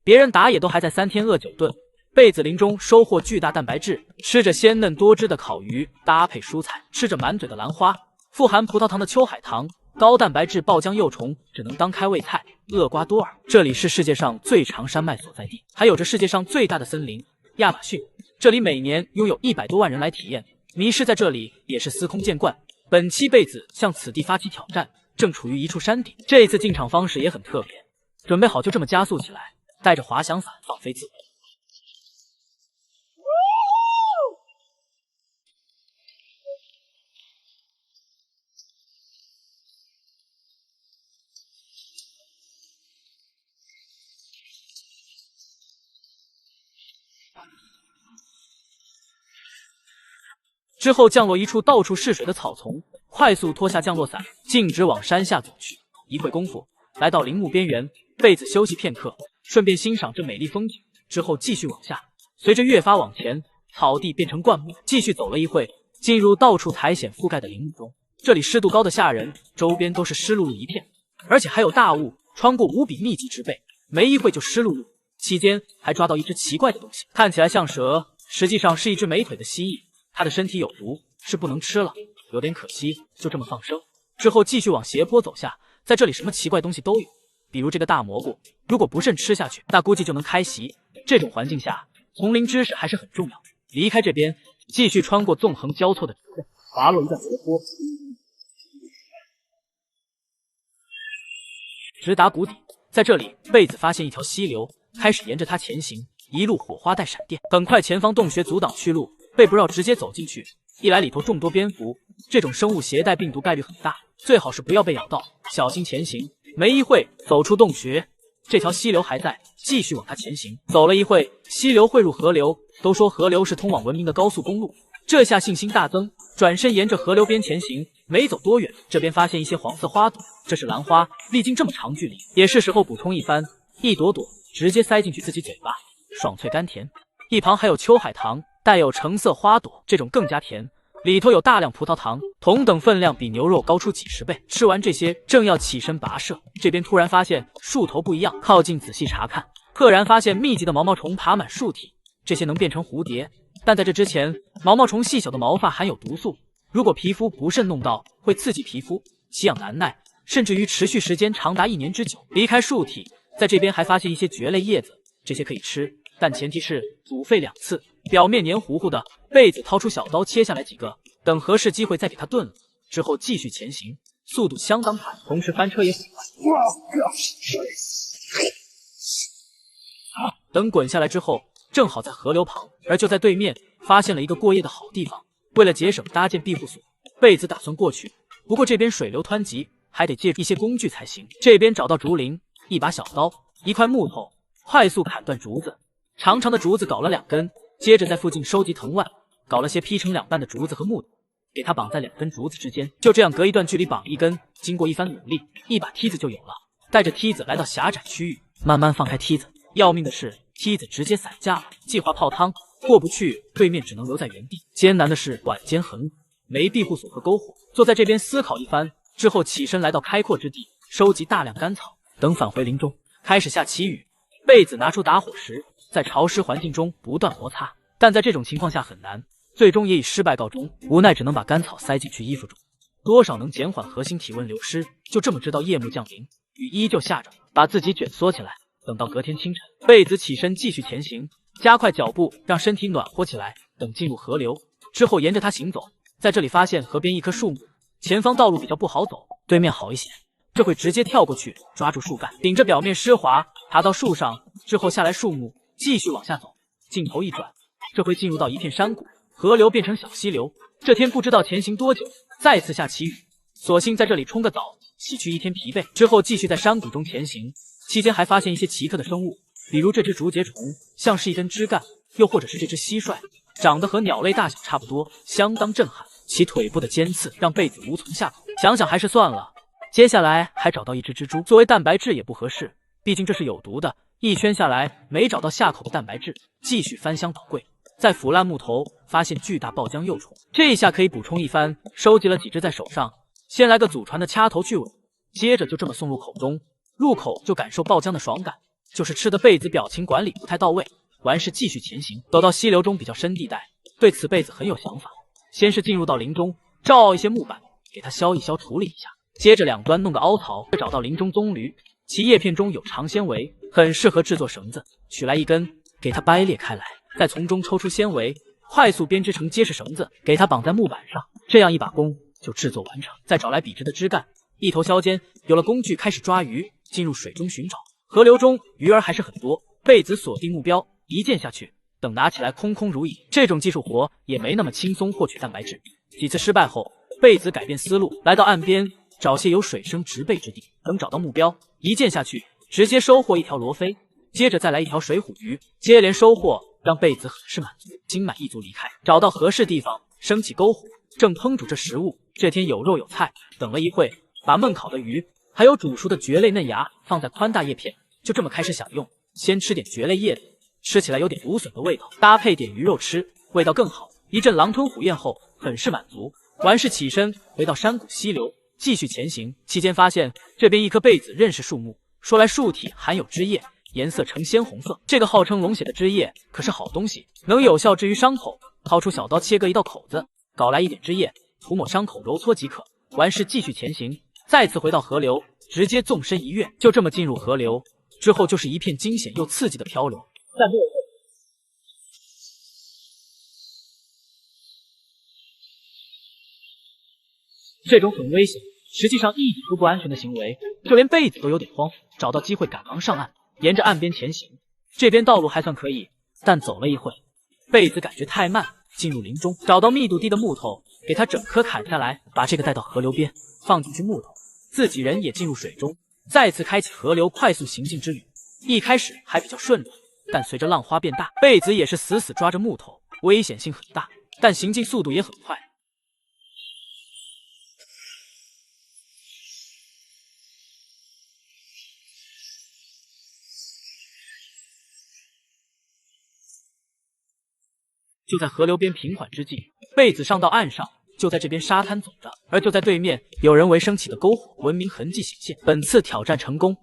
别人打野都还在3天饿9顿，贝子林中收获巨大蛋白质，吃着鲜嫩多汁的烤鱼，搭配蔬菜，吃着满嘴的兰花，富含葡萄糖的秋海棠，高蛋白质爆浆幼虫只能当开胃菜。厄瓜多尔，这里是世界上最长山脉所在地，还有着世界上最大的森林亚马逊，这里每年拥有100多万人来体验，迷失在这里也是司空见惯。本期贝子向此地发起挑战，正处于一处山顶，这一次进场方式也很特别，准备好就这么加速起来，带着滑翔伞放飞自我。之后降落一处到处是水的草丛，快速脱下降落伞，径直往山下走去。一会功夫，来到林木边缘，贝子休息片刻，顺便欣赏这美丽风景。之后继续往下，随着越发往前，草地变成灌木。继续走了一会，进入到处苔藓覆盖的林木中。这里湿度高的吓人，周边都是湿漉漉一片，而且还有大雾穿过无比密集植被，没一会就湿漉漉。期间还抓到一只奇怪的东西，看起来像蛇，实际上是一只没腿的蜥蜴。它的身体有毒，是不能吃了，有点可惜，就这么放生。之后继续往斜坡走下，在这里什么奇怪东西都有，比如这个大蘑菇，如果不慎吃下去，那估计就能开席。这种环境下，丛林知识还是很重要。离开这边，继续穿过纵横交错的植被，滑落一段斜坡，直达谷底。在这里，贝子发现一条溪流，开始沿着它前行，一路火花带闪电。很快，前方洞穴阻挡去路。被不绕直接走进去，一来里头众多蝙蝠，这种生物携带病毒概率很大，最好是不要被咬到，小心前行。没一会走出洞穴，这条溪流还在，继续往它前行。走了一会，溪流汇入河流，都说河流是通往文明的高速公路，这下信心大增，转身沿着河流边前行。没走多远，这边发现一些黄色花朵，这是兰花，历经这么长距离，也是时候补充一番。一朵朵直接塞进去自己嘴巴，爽脆甘甜。一旁还有秋海棠，带有橙色花朵，这种更加甜，里头有大量葡萄糖，同等分量比牛肉高出几10倍。吃完这些，正要起身跋涉，这边突然发现树头不一样，靠近仔细查看，赫然发现密集的毛毛虫爬满树体，这些能变成蝴蝶，但在这之前，毛毛虫细小的毛发含有毒素，如果皮肤不慎弄到，会刺激皮肤，奇痒难耐，甚至于持续时间长达1年之久。离开树体，在这边还发现一些蕨类叶子，这些可以吃，但前提是煮沸2次，表面黏糊糊的。贝子掏出小刀切下来几个，等合适机会再给它炖了。之后继续前行，速度相当快，同时翻车也很快。等滚下来之后，正好在河流旁，而就在对面发现了一个过夜的好地方。为了节省搭建庇护所，贝子打算过去，不过这边水流湍急，还得借助一些工具才行。这边找到竹林，一把小刀，一块木头，快速砍断竹子。长长的竹子搞了2根，接着在附近收集藤蔓，搞了些劈成2半的竹子和木头，给它绑在2根竹子之间，就这样隔一段距离绑一根。经过一番努力，一把梯子就有了。带着梯子来到狭窄区域，慢慢放开梯子。要命的是，梯子直接散架了，计划泡汤过不去，对面只能留在原地。艰难的是管间很冷，没庇护所和篝火，坐在这边思考一番之后，起身来到开阔之地，收集大量干草。等返回林中，开始下起雨。贝子拿出打火石，在潮湿环境中不断摩擦，但在这种情况下很难，最终也以失败告终。无奈只能把干草塞进去衣服中，多少能减缓核心体温流失。就这么直到夜幕降临，雨依旧下着，把自己卷缩起来。等到隔天清晨，贝子起身继续前行，加快脚步，让身体暖和起来。等进入河流之后，沿着它行走，在这里发现河边一棵树木，前方道路比较不好走，对面好一些。这会直接跳过去，抓住树干，顶着表面湿滑，爬到树上之后下来树木，继续往下走。镜头一转，这回进入到一片山谷，河流变成小溪流。这天不知道前行多久，再次下起雨，索性在这里冲个澡，洗去一天疲惫。之后继续在山谷中前行，期间还发现一些奇特的生物，比如这只竹节虫，像是一根枝干，又或者是这只蟋蟀，长得和鸟类大小差不多，相当震撼。其腿部的尖刺让贝子无从下口，想想还是算了。接下来还找到一只蜘蛛，作为蛋白质也不合适，毕竟这是有毒的。一圈下来没找到下口的蛋白质，继续翻箱倒柜，在腐烂木头发现巨大爆浆幼虫，这一下可以补充一番。收集了几只在手上，先来个祖传的掐头去尾，接着就这么送入口中，入口就感受爆浆的爽感，就是吃的贝子表情管理不太到位。完事继续前行，走到溪流中比较深地带，对此贝子很有想法。先是进入到林中，照凹一些木板，给它削一削处理一下，接着两端弄个凹槽，找到林中棕榈，其叶片中有长纤维，很适合制作绳子，取来一根，给它掰裂开来，再从中抽出纤维，快速编织成结实绳子，给它绑在木板上，这样一把弓就制作完成。再找来笔直的枝干，一头削尖，有了工具开始抓鱼，进入水中寻找。河流中鱼儿还是很多，贝子锁定目标，一箭下去，等拿起来空空如也。这种技术活也没那么轻松获取蛋白质。几次失败后，贝子改变思路，来到岸边找些有水生植被之地，等找到目标，一箭下去，直接收获一条罗非，接着再来一条水虎鱼，接连收获，让贝子很是满足，心满意足离开。找到合适地方，升起篝火，正烹煮着食物。这天有肉有菜，等了一会，把焖烤的鱼还有煮熟的蕨类嫩芽放在宽大叶片，就这么开始享用。先吃点蕨类叶子，吃起来有点芦笋的味道，搭配点鱼肉吃，味道更好。一阵狼吞虎咽后，很是满足。完事起身回到山谷溪流，继续前行。期间发现这边一棵贝子认识树木，说来树体含有汁液，颜色呈鲜红色。这个号称龙血的汁液可是好东西，能有效治愈伤口。掏出小刀切割一道口子，搞来一点汁液，涂抹伤口揉搓即可。完事继续前行，再次回到河流，直接纵身一跃，就这么进入河流。之后就是一片惊险又刺激的漂流。但没有这种很危险，实际上一点都不安全的行为，就连贝子都有点慌。找到机会赶忙上岸，沿着岸边前行。这边道路还算可以，但走了一会，贝子感觉太慢，进入林中，找到密度低的木头，给它整颗砍下来，把这个带到河流边，放进去木头，自己人也进入水中，再次开启河流快速行进之旅。一开始还比较顺利，但随着浪花变大，贝子也是死死抓着木头，危险性很大，但行进速度也很快。就在河流边平缓之际，贝子上到岸上，就在这边沙滩走着，而就在对面，有人为升起的篝火，文明痕迹显现。本次挑战成功。